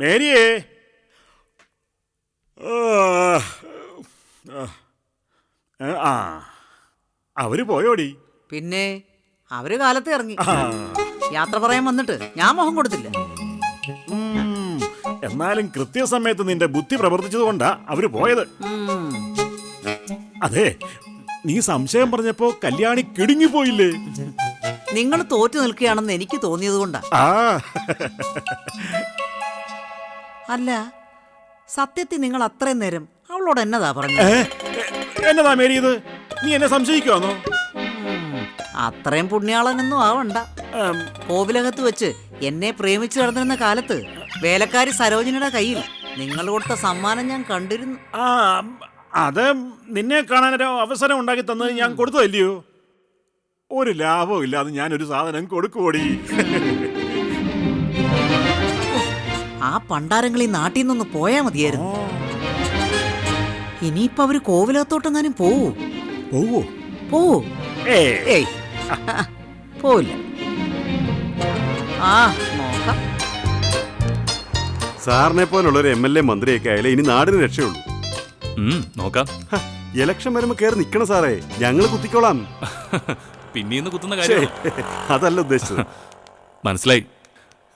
മേരിയേ, അവര് പോയോടി? പിന്നെ അവര് കാലത്ത് ഇറങ്ങി. യാത്ര പറയാൻ വന്നിട്ട് ഞാൻ മോഹം കൊടുത്തില്ല. എന്നാലും കൃത്യസമയത്ത് നിന്റെ ബുദ്ധി പ്രവർത്തിച്ചതുകൊണ്ടാ അവര് പോയത്. അതെ, നീ സംശയം പറഞ്ഞപ്പോ കല്യാണി കിടുങ്ങിപ്പോയില്ലേ? നിങ്ങൾ തോറ്റു നിൽക്കുകയാണെന്ന് എനിക്ക് തോന്നിയത് കൊണ്ടാ. അല്ല, സത്യത്തിൽ നിങ്ങൾ അത്രയും നേരം അവളോട് എന്നതാ പറഞ്ഞത്? എന്നതാ മേരി ഇത്? നീ എന്നെ സംശയിക്കുവാന്നോ? അത്രയും പുണ്യാളനൊന്നും ആവണ്ട. കോവിലകത്ത് വെച്ച് എന്നെ പ്രേമിച്ചു നടന്നിരുന്ന കാലത്ത് വേലക്കാരി സരോജിനിയുടെ കയ്യിൽ നിങ്ങൾ കൊടുത്ത സമ്മാനം ഞാൻ കണ്ടിരുന്നു. അത് നിന്നെ കാണാനൊരു അവസരം ഉണ്ടാക്കി തന്നത് ഞാൻ കൊടുത്തതല്ലയോ? ഒരു ലാഭവും ഇല്ലാതെ ഞാനൊരു സാധനം കൊടുക്കുവോടി? ആ പണ്ടാരങ്ങൾ ഈ നാട്ടിൽ നിന്നൊന്ന് പോയാ മതിയായിരുന്നു. ഇനിയിപ്പോ അവര് കോവിലകത്തോട്ടെങ്ങാനും പോവോ? ഏയ്, പോവില്ല. നോക്കാം. സാറിനെ പോലുള്ളൊരു MLA മന്ത്രിയൊക്കെ ആയാലേ ഇനി നാടിന് രക്ഷയുള്ളൂ. നോക്കാം. ഇലക്ഷൻ വരുമ്പോ കയറി നിക്കണം സാറേ, ഞങ്ങള് കുത്തിക്കോളാം. പിന്നീന്ന് കുത്തുന്ന കാര്യം അതല്ല ഉദ്ദേശിച്ചത്. മനസ്സിലായി.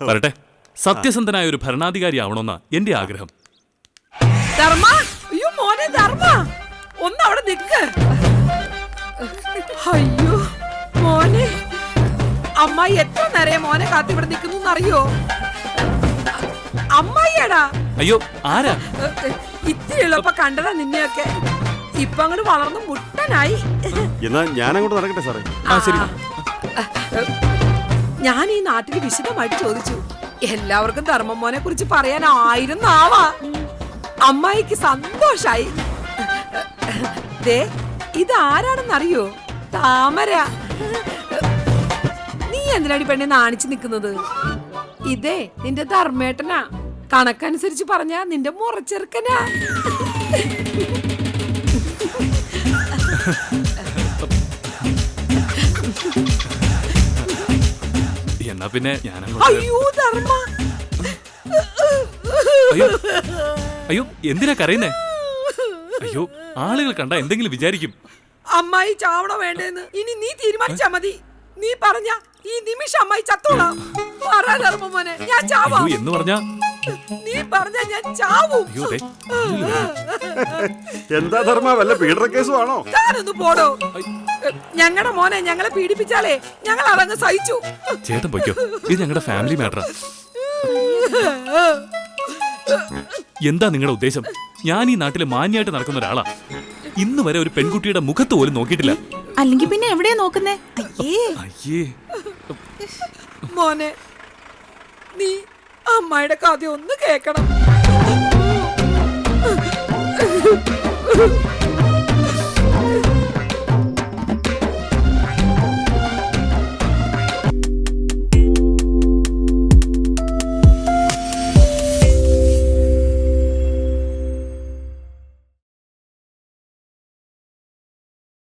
വരട്ടെ. സത്യസന്ധനായ ഒരു ഭരണാധികാരി ആവണമെന്നാ എന്റെ ആഗ്രഹം. ഒന്നവിടെ നിക്ക്. അയ്യോ മോനെ, അമ്മായി എത്ര നേരം മോനെ കാത്തിവിടെ നിൽക്കുന്നു അറിയോ? അമ്മായിയാടാ. അയ്യോ, ആരാ? ഇത്തിരി എളുപ്പ കണ്ടതാ നിന്നെയൊക്കെ. ഇപ്പൊ അങ്ങോട്ട് വളർന്ന് മുട്ടനായി. എന്നാ ഞാൻ അങ്ങോട്ട് നടക്കട്ടെ സാറേ? ശരി. ഞാൻ ഈ നാട്ടിൽ വിശദമായിട്ട് ചോദിച്ചു. എല്ലാവർക്കും ധർമ്മം മോനെ കുറിച്ച് പറയാൻ 1000 നാവാ. അമ്മായിക്ക് സന്തോഷായി. ഇതാരാണെന്നറിയോ? താമര. നീ എന്തിനാടി പെണ്ണെ നാണിച്ചു നിക്കുന്നത്? ഇതേ നിന്റെ ധർമ്മേട്ടനാ. കണക്കനുസരിച്ച് പറഞ്ഞാ നിന്റെ മുറച്ചെറുക്കനാ. എന്നാ പിന്നെ ഞാൻ അയ്യോ ധർമ്മ. അയ്യോ, എന്തിനാ കരയുന്നേ? അയ്യോ, ആളുകൾ കണ്ട എന്തെങ്കിലും വിചാരിക്കും. അമ്മായി ചാവണോ വേണ്ടെന്ന് ഇനി നീ തീരുമാനിച്ചാ മതി. നീ പറഞ്ഞ ഈ നിമിഷം അമ്മായി ചത്തോളാം. ധർമ്മമോനെ, ഞാൻ ചാവാം എന്ന് പറഞ്ഞാ നീ പറഞ്ഞ ഞാൻ ചാവും. എന്താ ധർമ്മ, വല്ല പീഡന കേസും ആണോ? ഞാനൊന്ന് പോടോ. ഞങ്ങളുടെ മോനെ ഞങ്ങളെ പീഡിപ്പിച്ചാലേ ഞങ്ങൾ അതങ്ങ് സഹിച്ചു. ചേട്ടൻ പൊയ്ക്കോ, ഇത് ഞങ്ങളുടെ ഫാമിലി മാറ്ററാ. എന്താ നിങ്ങളുടെ ഉദ്ദേശം? ഞാൻ ഈ നാട്ടില് മാന്യമായിട്ട് നടക്കുന്ന ഒരാളാ. ഇന്ന് വരെ ഒരു പെൺകുട്ടിയുടെ മുഖത്ത് പോലും നോക്കിയിട്ടില്ല. അല്ലെങ്കിൽ പിന്നെ എവിടെയാ നോക്കുന്നേ? അയ്യേ മോനെ, നീ അമ്മായിയുടെ കഥ ഒന്ന് കേക്കണം.